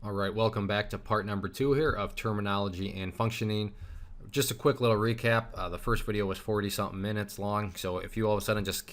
All right, welcome back to part number 2 here of terminology and functioning. Just a quick little recap. The first video was 40 something minutes long, so if you all of a sudden just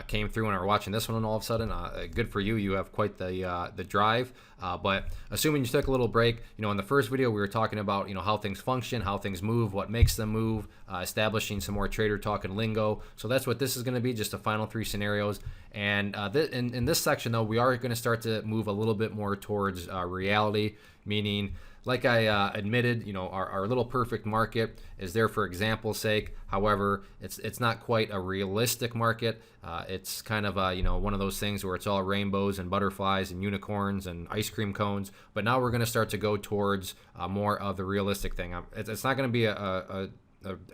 came through and are watching this one and all of a sudden, good for you. You have quite the drive. But assuming you took a little break, in the first video we were talking about how things function, how things move, what makes them move, establishing some more trader talk and lingo. So that's what this is going to be, just the final 3 scenarios. And in this section though, we are going to start to move a little bit more towards reality, meaning, like I admitted, our little perfect market is there for example's sake. However, it's not quite a realistic market. It's kind of one of those things where it's all rainbows and butterflies and unicorns and ice cream cones. But now we're going to start to go towards more of the realistic thing. It's not going to be a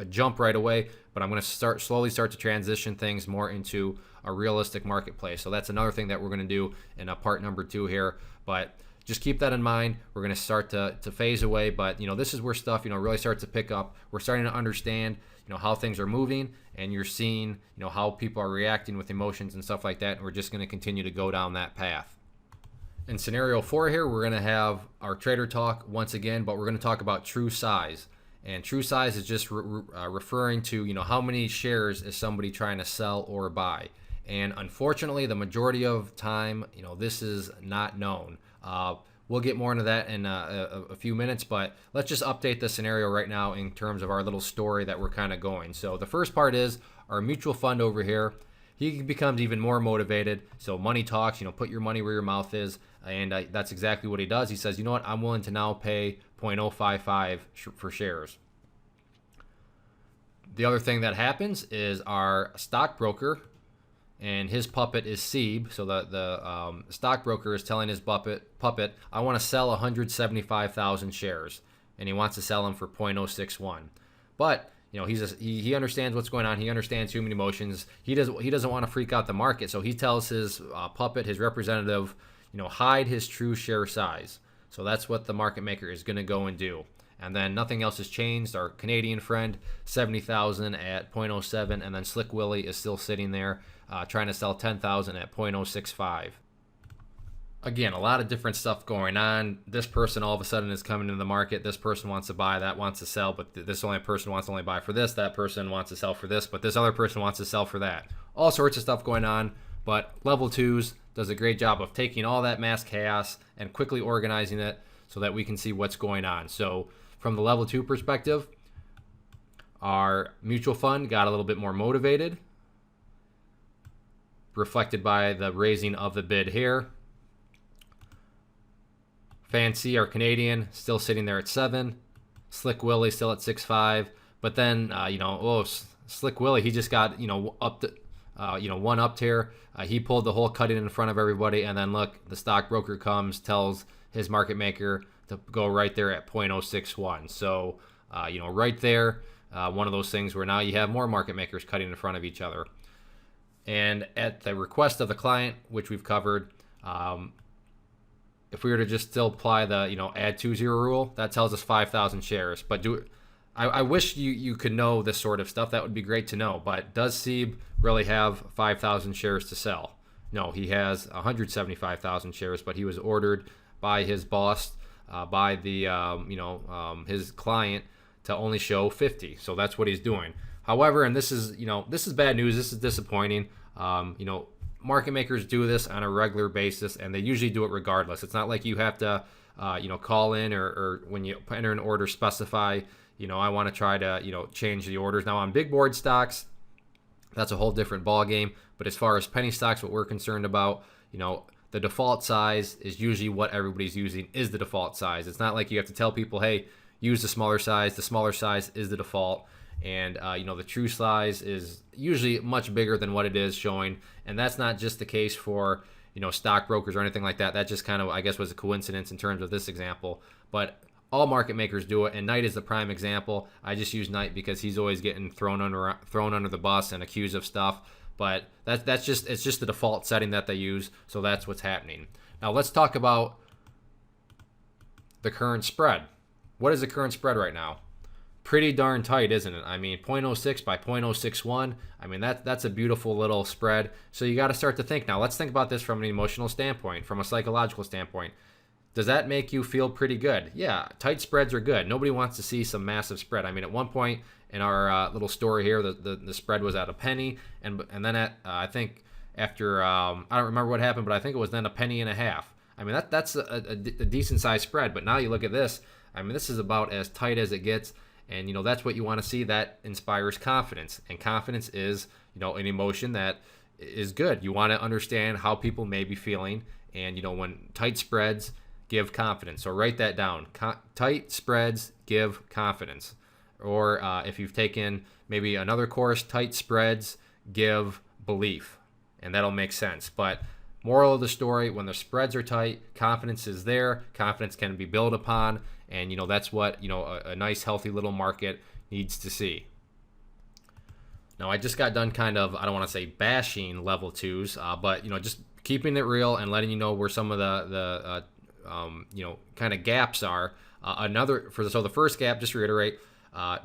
jump right away, but I'm going to slowly start to transition things more into a realistic marketplace. So that's another thing that we're going to do in part number 2 here. But just keep that in mind. We're going to start to phase away, but this is where stuff really starts to pick up. We're starting to understand how things are moving, and you're seeing how people are reacting with emotions and stuff like that, and we're just going to continue to go down that path. In scenario 4 here, we're going to have our trader talk once again, but we're going to talk about true size. And true size is just referring to how many shares is somebody trying to sell or buy. And unfortunately, the majority of time, this is not known. We'll get more into that in a few minutes, but let's just update the scenario right now in terms of our little story that we're kind of going. So the first part is our mutual fund over here. He becomes even more motivated. So money talks, put your money where your mouth is. And that's exactly what he does. He says, you know what, I'm willing to now pay 0.055 for shares. The other thing that happens is our stockbroker, and his puppet is Seeb. So the stockbroker is telling his puppet, I want to sell 175,000 shares, and he wants to sell them for 0.061. But he understands what's going on. He understands human emotions. He doesn't want to freak out the market. So he tells his puppet, his representative, hide his true share size. So that's what the market maker is going to go and do. And then nothing else has changed. Our Canadian friend, 70,000 at 0.07, and then Slick Willie is still sitting there trying to sell 10,000 at 0.065. Again, a lot of different stuff going on. This person all of a sudden is coming into the market. This person wants to buy, that wants to sell, but this only person wants to only buy for this. That person wants to sell for this, but this other person wants to sell for that. All sorts of stuff going on, but level 2s does a great job of taking all that mass chaos and quickly organizing it so that we can see what's going on. So from the level 2 perspective, our mutual fund got a little bit more motivated, reflected by the raising of the bid here. Fancy, our Canadian, still sitting there at 7. Slick Willie still at 6.5. But then, Slick Willie, he just got, one up here. He pulled the whole cut in front of everybody. And then look, the stockbroker comes, tells his market maker to go right there at 0.061. So, right there, one of those things where now you have more market makers cutting in front of each other. And at the request of the client, which we've covered, if we were to just still apply the add 2 rule, that tells us 5,000 shares. But I wish you could know this sort of stuff. That would be great to know. But does Seeb really have 5,000 shares to sell? No, he has 175,000 shares, but he was ordered by his boss, by the his client, to only show 50. So that's what he's doing. However, and this is bad news. This is disappointing. Market makers do this on a regular basis, and they usually do it regardless. It's not like you have to, call in or when you enter an order, specify, I want to try to, change the orders. Now on big board stocks, that's a whole different ball game. But as far as penny stocks, what we're concerned about, the default size is usually what everybody's using is the default size. It's not like you have to tell people, hey, use the smaller size. The smaller size is the default. And, the true size is usually much bigger than what it is showing. And that's not just the case for, stockbrokers or anything like that. That just kind of, I guess, was a coincidence in terms of this example. But all market makers do it, and Knight is the prime example. I just use Knight because he's always getting thrown under the bus and accused of stuff. But it's just the default setting that they use. So that's what's happening. Now let's talk about the current spread. What is the current spread right now? Pretty darn tight, isn't it? I mean, 0.06 by 0.061. I mean, that's a beautiful little spread. So you got to start to think now. Let's think about this from an emotional standpoint, from a psychological standpoint. Does that make you feel pretty good? Yeah, tight spreads are good. Nobody wants to see some massive spread. I mean, at one point in our little story here, the spread was at a penny, and then at I think after I don't remember what happened, but I think it was then a penny and a half. I mean, that's a decent sized spread. But now you look at this. I mean, this is about as tight as it gets, and that's what you want to see. That inspires confidence, and confidence is an emotion that is good. You want to understand how people may be feeling, and when tight spreads give confidence. So write that down. Tight spreads give confidence. Or if you've taken maybe another course, tight spreads give belief, and that'll make sense. But moral of the story, when the spreads are tight, confidence is there. Confidence can be built upon, and that's what a nice healthy little market needs to see. Now, I just got done kind of, I don't want to say bashing level twos, but just keeping it real and letting you know where some of the kind of gaps are. So the first gap, just to reiterate,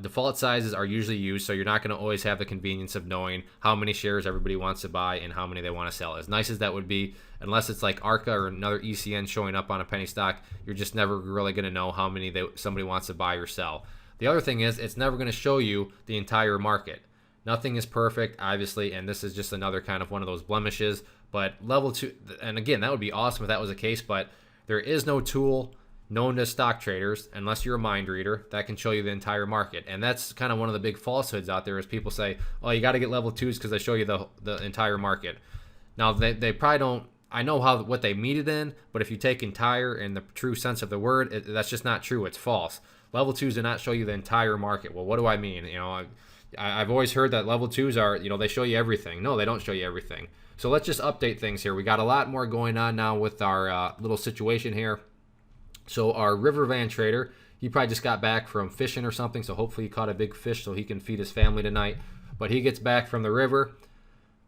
default sizes are usually used, so you're not going to always have the convenience of knowing how many shares everybody wants to buy and how many they want to sell. As nice as that would be, unless it's like ARCA or another ECN showing up on a penny stock, you're just never really going to know how many somebody wants to buy or sell. The other thing is, it's never going to show you the entire market. Nothing is perfect, obviously, and this is just another kind of one of those blemishes. But level two, and again, that would be awesome if that was the case, but there is no tool known to stock traders, unless you're a mind reader, that can show you the entire market. And that's kind of one of the big falsehoods out there, is people say, oh, you got to get level twos because they show you the entire market. Now, they probably don't, I know what they mean it in, but if you take entire in the true sense of the word, that's just not true. It's false. Level twos do not show you the entire market. Well, what do I mean? I've always heard that level twos are, they show you everything. No, they don't show you everything. So let's just update things here. We got a lot more going on now with our little situation here. So our river van trader, he probably just got back from fishing or something, so hopefully he caught a big fish so he can feed his family tonight. But he gets back from the river,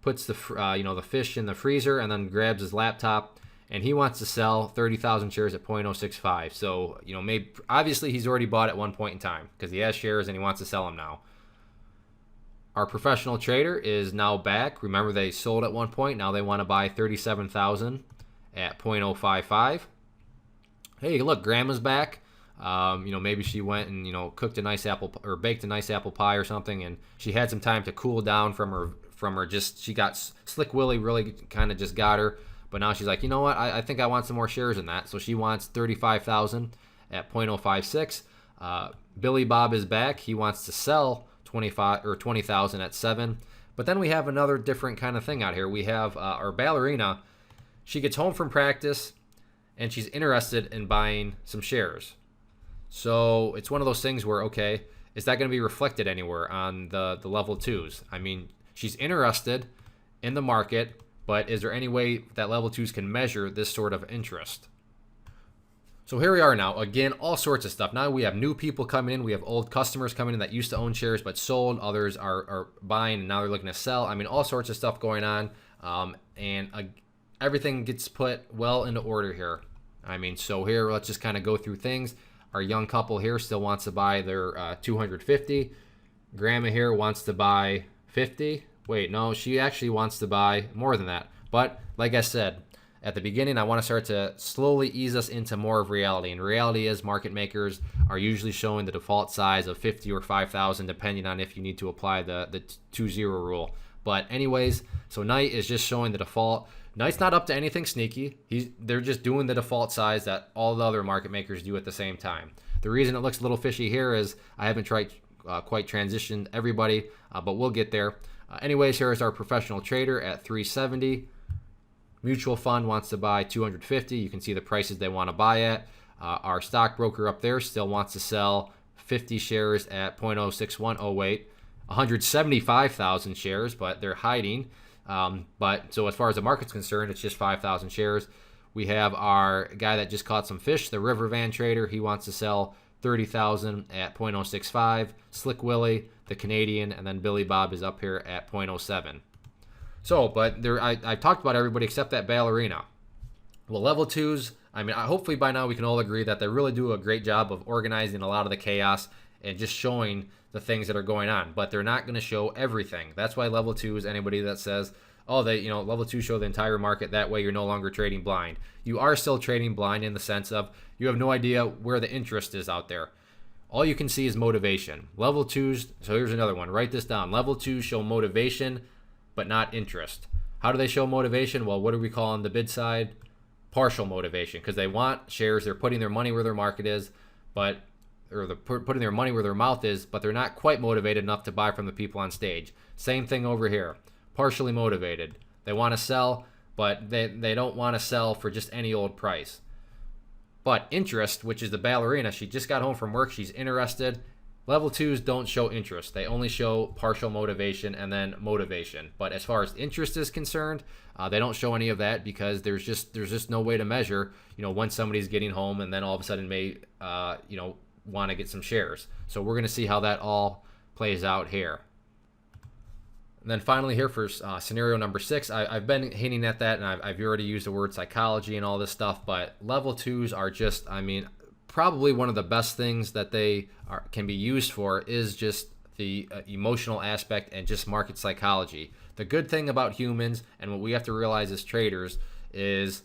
puts the fish in the freezer, and then grabs his laptop, and he wants to sell 30,000 shares at 0.065. So maybe obviously he's already bought at one point in time because he has shares and he wants to sell them now. Our professional trader is now back. Remember, they sold at one point. Now they want to buy 37,000 at 0.055. Hey, look, Grandma's back. Maybe she went and cooked a nice apple or baked a nice apple pie or something, and she had some time to cool down from her. Just she got Slick Willie really kind of just got her, but now she's like, you know what? I think I want some more shares in that. So she wants 35,000 at 0.056. Billy Bob is back. He wants to sell 20,000 at 7. But then we have another different kind of thing out here. We have our ballerina. She gets home from practice and she's interested in buying some shares. So it's one of those things where, okay, is that going to be reflected anywhere on the level twos? I mean, she's interested in the market, but is there any way that level twos can measure this sort of interest? So here we are now. Again, all sorts of stuff. Now we have new people coming in. We have old customers coming in that used to own shares but sold. Others are buying and now they're looking to sell. I mean, all sorts of stuff going on. Everything gets put well into order here. I mean, so here, let's just kind of go through things. Our young couple here still wants to buy their 250. Grandma here wants to buy 50. Wait, no, she actually wants to buy more than that. But like I said, at the beginning, I want to start to slowly ease us into more of reality. And reality is market makers are usually showing the default size of 50 or 5,000, depending on if you need to apply the 2-0 rule. But anyways, so Knight is just showing the default. Knight's not up to anything sneaky. They're just doing the default size that all the other market makers do at the same time. The reason it looks a little fishy here is I haven't quite transitioned everybody, but we'll get there. Anyways, here is our professional trader at 370. Mutual fund wants to buy 250. You can see the prices they want to buy at. Our stockbroker up there still wants to sell 50 shares at 0.061. Oh, wait, 175,000 shares, but they're hiding. But so as far as the market's concerned, it's just 5,000 shares. We have our guy that just caught some fish, the river van trader. He wants to sell 30,000 at 0.065. Slick Willie, the Canadian, and then Billy Bob is up here at 0.07. So, but I've talked about everybody except that ballerina. Well, level twos, I mean, hopefully by now we can all agree that they really do a great job of organizing a lot of the chaos and just showing the things that are going on. But they're not going to show everything. That's why level twos, anybody that says, oh, level 2 show the entire market. That way you're no longer trading blind. You are still trading blind in the sense of you have no idea where the interest is out there. All you can see is motivation. Level 2s, so here's another one. Write this down. Level 2s show motivation, but not interest. How do they show motivation? Well, what do we call on the bid side? Partial motivation, because they want shares. They're putting their money where their market is, or they're putting their money where their mouth is, but they're not quite motivated enough to buy from the people on stage. Same thing over here. Partially motivated. They want to sell, but they don't want to sell for just any old price. But interest, which is the ballerina, she just got home from work. She's interested. Level 2s don't show interest. They only show partial motivation and then motivation. But as far as interest is concerned, they don't show any of that because there's just no way to measure, when somebody's getting home and then all of a sudden may, want to get some shares. So we're going to see how that all plays out here. And then finally here for scenario number 6, I've been hinting at that, and I've already used the word psychology and all this stuff, but level 2s are just, probably one of the best things that they can be used for is just the emotional aspect and just market psychology. The good thing about humans, and what we have to realize as traders, is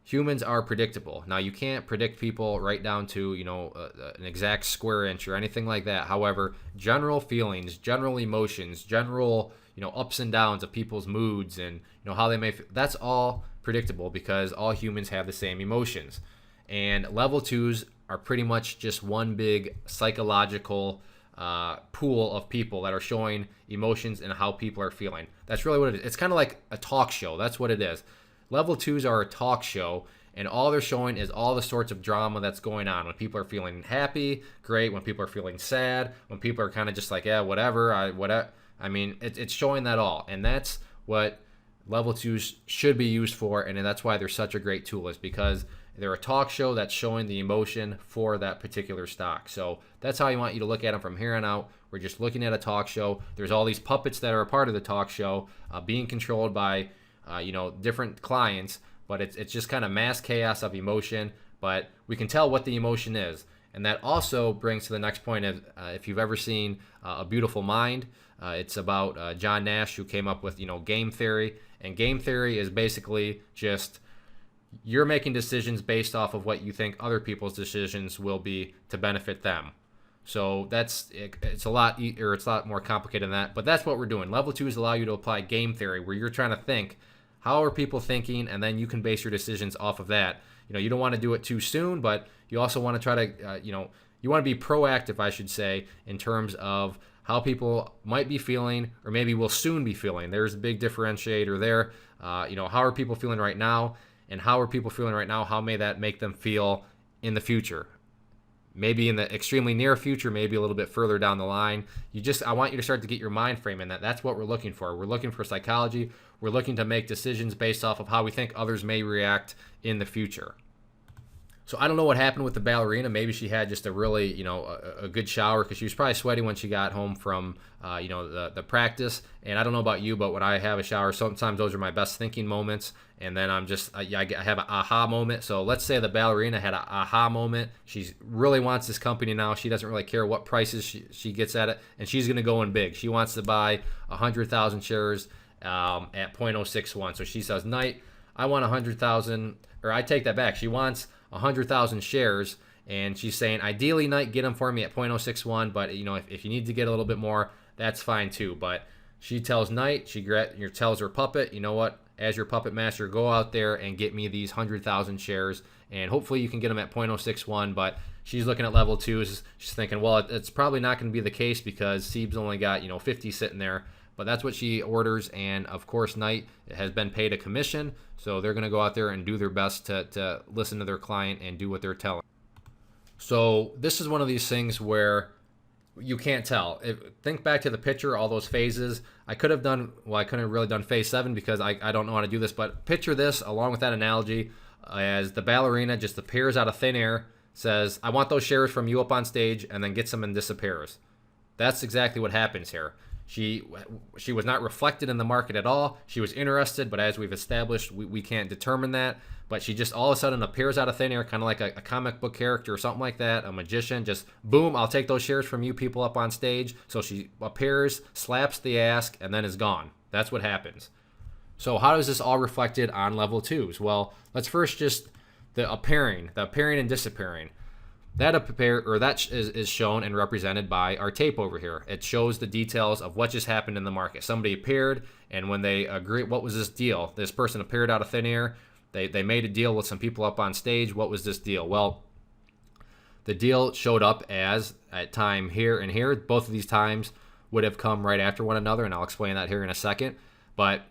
humans are predictable. Now, you can't predict people right down to, an exact square inch or anything like that. However, general feelings, general emotions, general, ups and downs of people's moods and, how they may feel, that's all predictable because all humans have the same emotions. And level 2s are pretty much just one big psychological pool of people that are showing emotions and how people are feeling. That's really what it is. It's kind of like a talk show. That's what it is. Level 2s are a talk show, and all they're showing is all the sorts of drama that's going on. When people are feeling happy, great. When people are feeling sad, when people are kind of just like, yeah, whatever. It's showing that all, and that's what level 2s should be used for, and that's why they're such a great tool, is because they're a talk show that's showing the emotion for that particular stock. So that's how I want you to look at them from here on out. We're just looking at a talk show. There's all these puppets that are a part of the talk show, being controlled by different clients, but it's just kind of mass chaos of emotion, but we can tell what the emotion is. And that also brings to the next point of, if you've ever seen A Beautiful Mind, it's about John Nash, who came up with, game theory. And game theory is basically just you're making decisions based off of what you think other people's decisions will be to benefit them. So it's a lot more complicated than that, but that's what we're doing. Level 2s allow you to apply game theory, where you're trying to think, how are people thinking, and then you can base your decisions off of that. You don't want to do it too soon, but you also want to try to, you want to be proactive, I should say, in terms of how people might be feeling, or maybe will soon be feeling. There's a big differentiator there. How are people feeling right now, and how are people feeling right now? How may that make them feel in the future? Maybe in the extremely near future, maybe a little bit further down the line. I want you to start to get your mind frame in that. That's what we're looking for. We're looking for psychology. We're looking to make decisions based off of how we think others may react in the future. So I don't know what happened with the ballerina. Maybe she had just a really, a good shower, because she was probably sweaty when she got home from, the practice. And I don't know about you, but when I have a shower, sometimes those are my best thinking moments. And then I have an aha moment. So let's say the ballerina had an aha moment. She really wants this company now. She doesn't really care what prices she gets at it, and she's going to go in big. She wants to buy 100,000 shares at 0.061. So she says, Knight, I want 100,000, or I take that back. She wants 100,000 shares, and she's saying, ideally, Knight, get them for me at 0.061, but if you need to get a little bit more, that's fine too. But she tells Knight, tells her puppet, you know what, as your puppet master, go out there and get me these 100,000 shares, and hopefully you can get them at 0.061. But she's looking at level 2s. She's thinking, well, it's probably not going to be the case because Sieb's only got 50 sitting there. But that's what she orders, and of course Knight has been paid a commission, so they're going to go out there and do their best to listen to their client and do what they're telling. So this is one of these things where you can't tell. Think back to the picture, all those phases. I couldn't have really done phase 7 because I don't know how to do this, but picture this along with that analogy as the ballerina just appears out of thin air, says, I want those shares from you up on stage, and then gets them and disappears. That's exactly what happens here. She was not reflected in the market at all. She was interested, but as we've established, we can't determine that. But she just all of a sudden appears out of thin air, kind of like a comic book character or something like that, a magician. Just boom, I'll take those shares from you people up on stage. So she appears, slaps the ask, and then is gone. That's what happens. So how is this all reflected on level 2s? Well, let's first just the appearing and disappearing. That is shown and represented by our tape over here. It shows the details of what just happened in the market. Somebody appeared, and when they agree, what was this deal? This person appeared out of thin air. They made a deal with some people up on stage. What was this deal? Well, the deal showed up as at time here and here. Both of these times would have come right after one another, and I'll explain that here in a second. But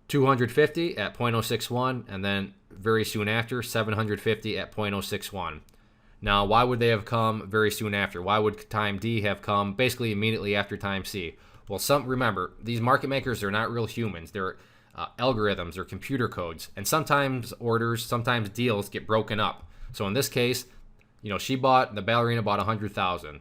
250 at 0.061, and then very soon after, 750 at 0.061. Now, why would they have come very soon after? Why would time D have come basically immediately after time C? Well, remember, these market makers are not real humans. They're algorithms or computer codes. And sometimes sometimes deals get broken up. So in this case, the ballerina bought 100,000.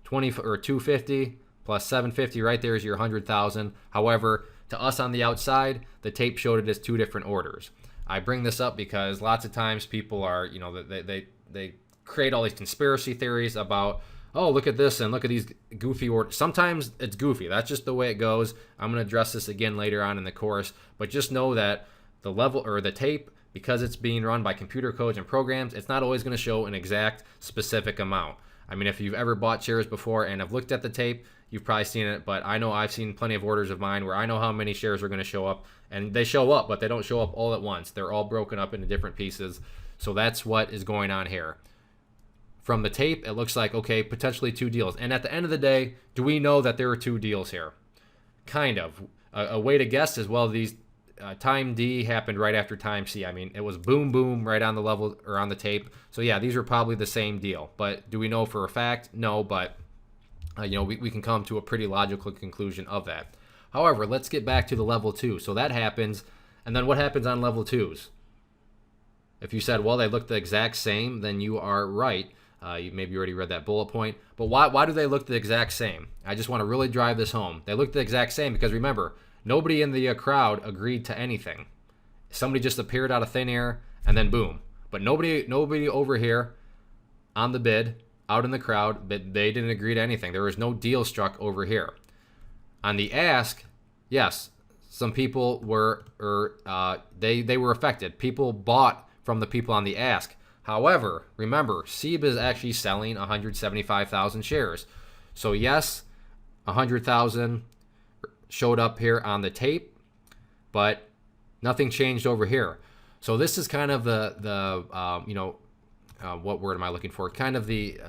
250 plus 750 right there is your 100,000. However, to us on the outside, the tape showed it as two different orders. I bring this up because lots of times people are, they create all these conspiracy theories about, oh, look at this and look at these goofy orders. Sometimes it's goofy. That's just the way it goes. I'm going to address this again later on in the course, but just know that the tape, because it's being run by computer codes and programs, it's not always going to show an exact specific amount. I mean, if you've ever bought shares before and have looked at the tape, you've probably seen it, but I know I've seen plenty of orders of mine where I know how many shares are going to show up, and they show up, but they don't show up all at once. They're all broken up into different pieces. So that's what is going on here. From the tape, it looks like, okay, potentially two deals. And at the end of the day, do we know that there are two deals here? Kind of. A way to guess is, well, these time D happened right after time C. I mean, it was boom, boom, right on the level or on the tape. So yeah, these are probably the same deal. But do we know for a fact? No, but we can come to a pretty logical conclusion of that. However, let's get back to the level 2. So that happens, and then what happens on level 2s? If you said, well, they look the exact same, then you are right. You maybe already read that bullet point. But why do they look the exact same? I just want to really drive this home. They look the exact same because, remember, nobody in the crowd agreed to anything. Somebody just appeared out of thin air, and then boom. But nobody over here on the bid, out in the crowd, but they didn't agree to anything. There was no deal struck over here. On the ask, yes, some people were, they were affected. People bought from the people on the ask. However, remember, SEIB is actually selling 175,000 shares. So yes, 100,000 showed up here on the tape, but nothing changed over here. So this is kind of what word am I looking for? Kind of the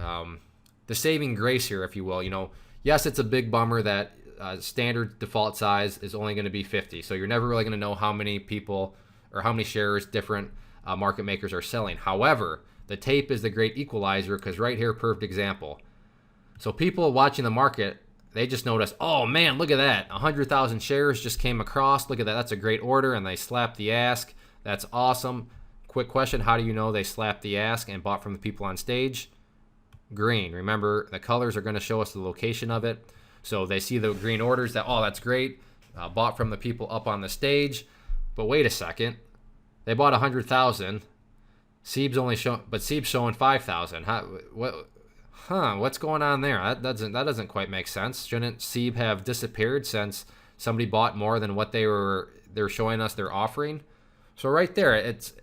saving grace here, if you will. Yes, it's a big bummer that standard default size is only going to be 50. So you're never really going to know how many people or how many shares different market makers are selling. However, the tape is the great equalizer because right here, perfect example. So people watching the market, they just notice, oh man, look at that. 100,000 shares just came across. Look at that. That's a great order. And they slap the ask. That's awesome. Quick question. How do you know they slapped the ask and bought from the people on stage? Green. Remember, the colors are going to show us the location of it. So they see the green orders that, oh, that's great. Bought from the people up on the stage. But wait a second. They bought 100,000. SEIB's showing 5,000. What's going on there? That doesn't quite make sense. Shouldn't SEIB have disappeared since somebody bought more than what they're showing us they're offering? So right there, it's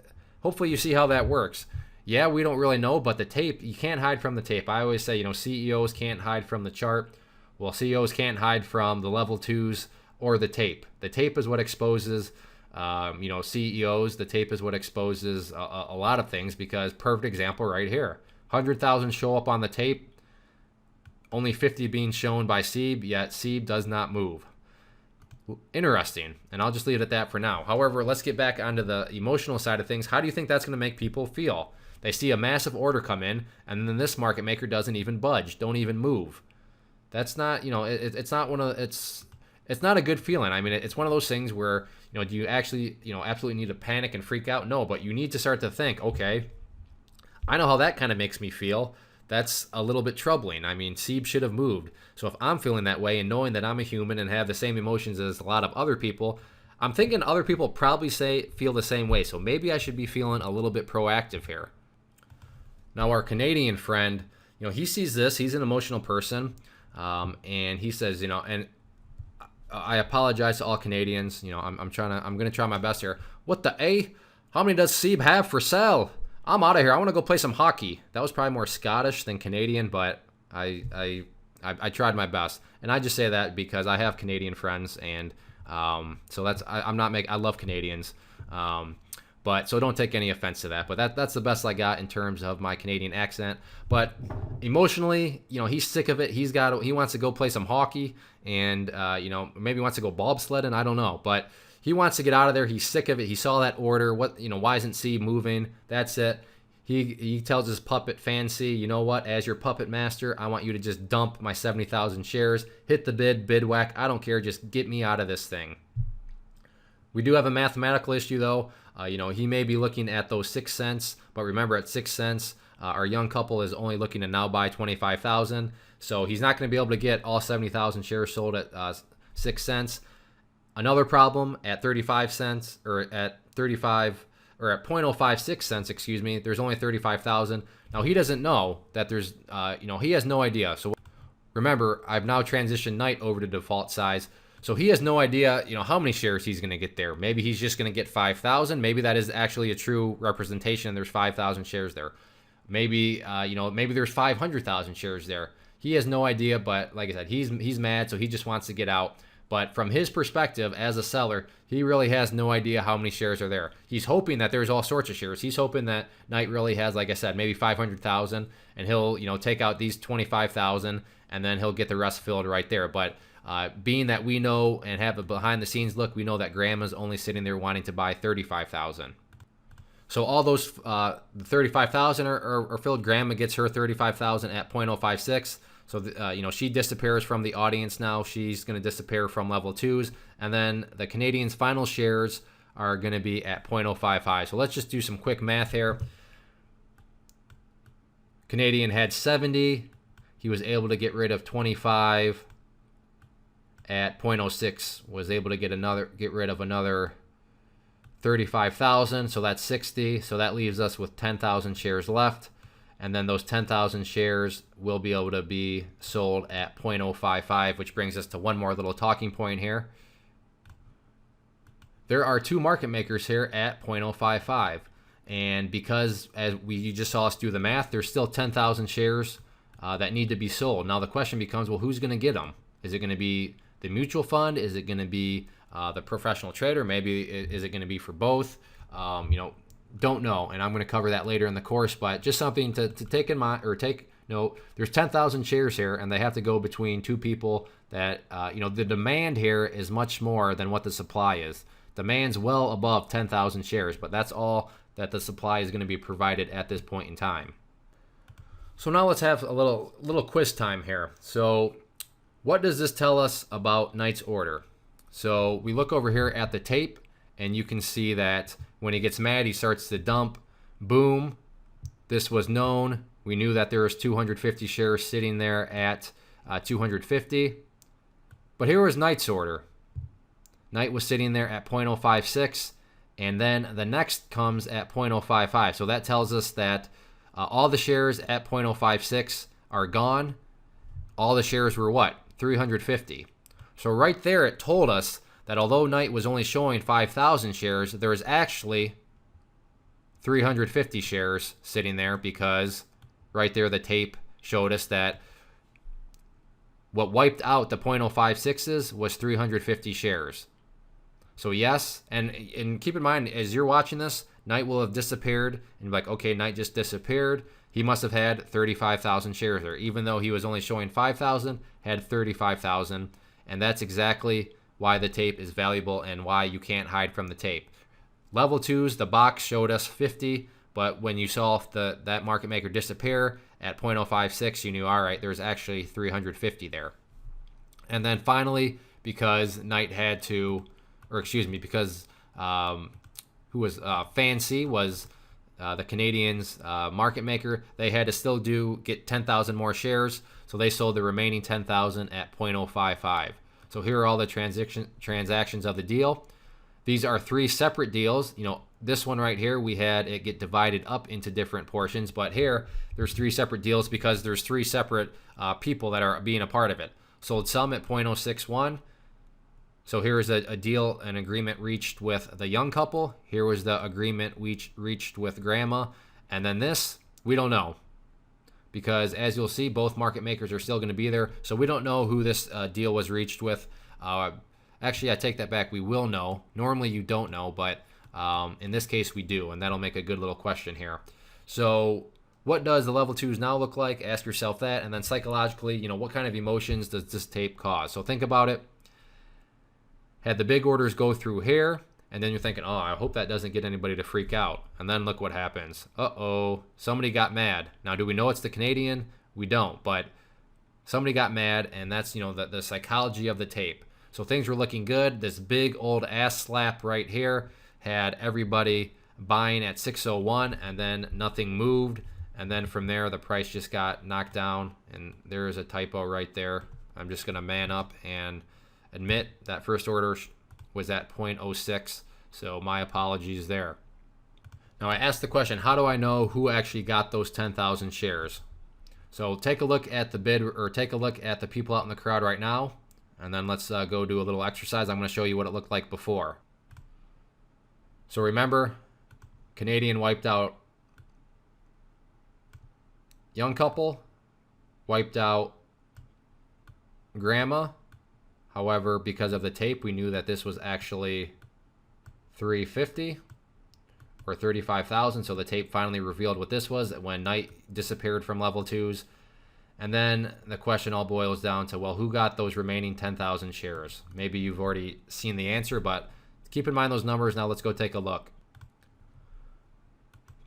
hopefully you see how that works. Yeah, we don't really know, but the tape, you can't hide from the tape. I always say, CEOs can't hide from the chart. Well, CEOs can't hide from the level 2s or the tape. The tape is what exposes CEOs. The tape is what exposes a lot of things because perfect example right here. 100,000 show up on the tape, only 50 being shown by SEIB, yet SEIB does not move. Interesting, and I'll just leave it at that for now. However, let's get back onto the emotional side of things. How do you think that's going to make people feel? They see a massive order come in, and then this market maker doesn't even budge, don't even move. That's not, it's not a good feeling. I mean, it's one of those things where, do you actually, absolutely need to panic and freak out? No, but you need to start to think, okay, I know how that kind of makes me feel. That's a little bit troubling. I mean, SEIB should have moved. So if I'm feeling that way and knowing that I'm a human and have the same emotions as a lot of other people, I'm thinking other people probably feel the same way. So maybe I should be feeling a little bit proactive here. Now, our Canadian friend, he sees this. He's an emotional person. And he says, and I apologize to all Canadians. You know, I'm gonna try my best here. What the A? How many does Seb have for sale? I'm out of here. I want to go play some hockey. That was probably more Scottish than Canadian, but I tried my best, and I just say that because I have Canadian friends, and so that's I'm not I love Canadians, but so don't take any offense to that. But that's the best I got in terms of my Canadian accent. But emotionally, you know, he's sick of it. He wants to go play some hockey, and you know, maybe wants to go bobsledding. I don't know, but he wants to get out of there. He's sick of it. He saw that order. Why isn't C moving? That's it. He tells his puppet Fancy, you know what? As your puppet master, I want you to just dump my 70,000 shares. Hit the bid whack. I don't care. Just get me out of this thing. We do have a mathematical issue though. He may be looking at those 6 cents, but remember at 6 cents, our young couple is only looking to now buy 25,000. So he's not going to be able to get all 70,000 shares sold at 6 cents. Another problem at 35 cents or at 35 or at 0.056 cents, excuse me, there's only 35,000. Now he doesn't know that there's, he has no idea. So remember, I've now transitioned Knight over to default size. So he has no idea, how many shares he's going to get there. Maybe he's just going to get 5,000. Maybe that is actually a true representation and there's 5,000 shares there. Maybe, maybe there's 500,000 shares there. He has no idea, but like I said, he's mad, so he just wants to get out. But from his perspective as a seller, he really has no idea how many shares are there. He's hoping that there's all sorts of shares. He's hoping that Knight really has, like I said, maybe 500,000, and he'll, take out these 25,000, and then he'll get the rest filled right there. But being that we know and have a behind-the-scenes look, we know that Grandma's only sitting there wanting to buy 35,000. So all those 35,000 are filled. Grandma gets her 35,000 at 0.056. So, she disappears from the audience now. She's going to disappear from level 2s. And then the Canadians' final shares are going to be at 0.055. So let's just do some quick math here. Canadian had 70. He was able to get rid of 25 at 0.06. Was able to get rid of another 35,000. So that's 60. So that leaves us with 10,000 shares left. And then those 10,000 shares will be able to be sold at 0.055, which brings us to one more little talking point here. There are two market makers here at 0.055. And because, as you just saw us do the math, there's still 10,000 shares that need to be sold. Now the question becomes, well, who's going to get them? Is it going to be the mutual fund? Is it going to be the professional trader? Maybe is it going to be for both? Don't know, and I'm going to cover that later in the course, but just something to take in mind, or take note. There's 10,000 shares here, and they have to go between two people that, the demand here is much more than what the supply is. Demand's well above 10,000 shares, but that's all that the supply is going to be provided at this point in time. So now let's have a little quiz time here. So what does this tell us about Knight's order? So we look over here at the tape, and you can see that when he gets mad, he starts to dump. Boom. This was known. We knew that there was 250 shares sitting there at 250. But here was Knight's order. Knight was sitting there at 0.056, and then the next comes at 0.055. So that tells us that all the shares at 0.056 are gone. All the shares were what? 350. So right there it told us that although Knight was only showing 5,000 shares, there was actually 350 shares sitting there, because right there the tape showed us that what wiped out the 0.056s was 350 shares. So yes, and keep in mind, as you're watching this, Knight will have disappeared, and be like, okay, Knight just disappeared. He must have had 35,000 shares there, even though he was only showing 5,000, had 35,000, and that's exactly why the tape is valuable and why you can't hide from the tape. Level 2s, the box showed us 50, but when you saw that market maker disappear at 0.056, you knew, all right, there's actually 350 there. And then finally, because Knight had to, because Fancy was the Canadians' market maker, they had to still get 10,000 more shares, so they sold the remaining 10,000 at 0.055. So here are all the transactions of the deal. These are three separate deals. This one right here, we had it get divided up into different portions, but here there's three separate deals because there's three separate people that are being a part of it. Sold some at 0.061, So here is a deal, an agreement reached with the young couple. Here was the agreement reached with grandma. And then this, we don't know. Because as you'll see, both market makers are still going to be there. So we don't know who this deal was reached with. Actually, I take that back. We will know. Normally you don't know, but in this case we do. And that'll make a good little question here. So what does the level twos now look like? Ask yourself that. And then psychologically, you know, what kind of emotions does this tape cause? So think about it. Had the big orders go through here, and then you're thinking, oh, I hope that doesn't get anybody to freak out. And then look what happens. Uh-oh, somebody got mad. Now, do we know it's the Canadian? We don't, but somebody got mad, and that's, you know, the psychology of the tape. So things were looking good. This big old ass slap right here had everybody buying at 601, and then nothing moved. And then from there, the price just got knocked down, and there is a typo right there. I'm just going to man up and admit that first order was at 0.06, so my apologies there. Now I asked the question, how do I know who actually got those 10,000 shares? So take a look at the bid, or take a look at the people out in the crowd right now, and then let's go do a little exercise. I'm going to show you what it looked like before. So remember, Canadian wiped out young couple, wiped out grandma. However, because of the tape, we knew that this was actually 350 or 35,000. So the tape finally revealed what this was when Knight disappeared from level twos. And then the question all boils down to, well, who got those remaining 10,000 shares? Maybe you've already seen the answer, but keep in mind those numbers. Now let's go take a look.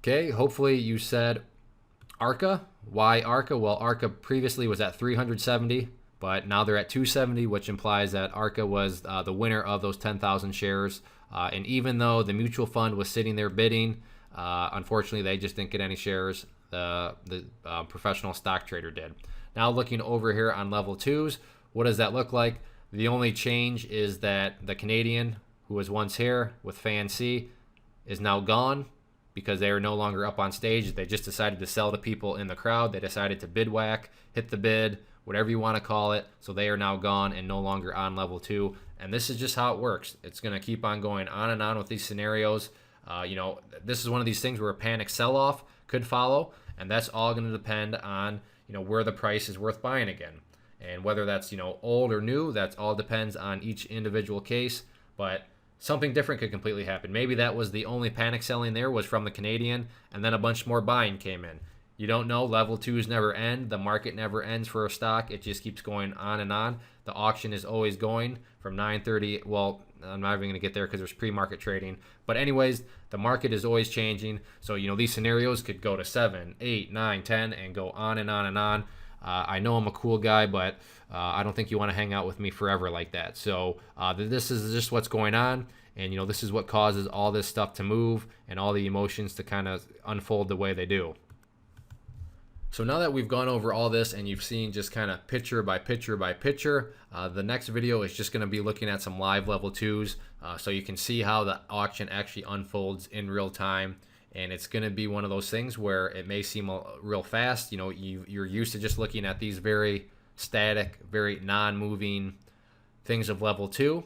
Okay, hopefully you said ARCA. Why ARCA? Well, ARCA previously was at 370. But now they're at 270, which implies that ARCA was the winner of those 10,000 shares. And even though the mutual fund was sitting there bidding, unfortunately, they just didn't get any shares. The professional stock trader did. Now looking over here on level twos, what does that look like? The only change is that the Canadian, who was once here with Fan C, is now gone because they are no longer up on stage. They just decided to sell to people in the crowd. They decided to bid whack, hit the bid, whatever you want to call it. So they are now gone and no longer on level two. And this is just how it works. It's going to keep on going on and on with these scenarios. You know, this is one of these things where a panic sell-off could follow, and that's all going to depend on, you know, where the price is worth buying again. And whether that's, you know, old or new, that all depends on each individual case. But something different could completely happen. Maybe that was the only panic selling there was from the Canadian, and then a bunch more buying came in. You don't know. Level twos never end. The market never ends for a stock. It just keeps going on and on. The auction is always going from 9:30. Well, I'm not even going to get there because there's pre-market trading. But anyways, the market is always changing. So, you know, these scenarios could go to 7, 8, 9, 10, and go on and on and on. I know I'm a cool guy, but I don't think you want to hang out with me forever like that. So this is just what's going on. And, you know, this is what causes all this stuff to move and all the emotions to kind of unfold the way they do. So now that we've gone over all this and you've seen just kind of picture by picture by picture, the next video is just going to be looking at some live level twos so you can see how the auction actually unfolds in real time. And it's going to be one of those things where it may seem real fast. You know, you're used to just looking at these very static, very non-moving things of level two.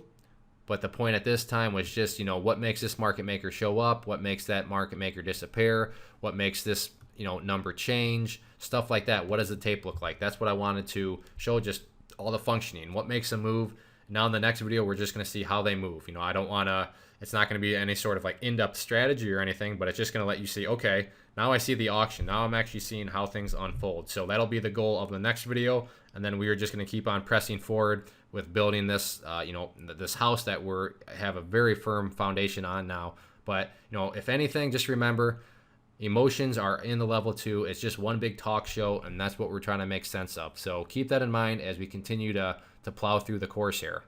But the point at this time was just, you know, what makes this market maker show up? What makes that market maker disappear? What makes this, you know, number change? Stuff like that. What does the tape look like? That's what I wanted to show, just all the functioning. What makes them move? Now in the next video, we're just going to see how they move. You know, I don't want to, it's not going to be any sort of like in-depth strategy or anything, but it's just going to let you see, okay, now I see the auction. Now I'm actually seeing how things unfold. So that'll be the goal of the next video. And then we are just going to keep on pressing forward with building this, you know, this house that have a very firm foundation on now. But, you know, if anything, just remember, emotions are in the level two. It's just one big talk show, and that's what we're trying to make sense of. So keep that in mind as we continue to plow through the course here.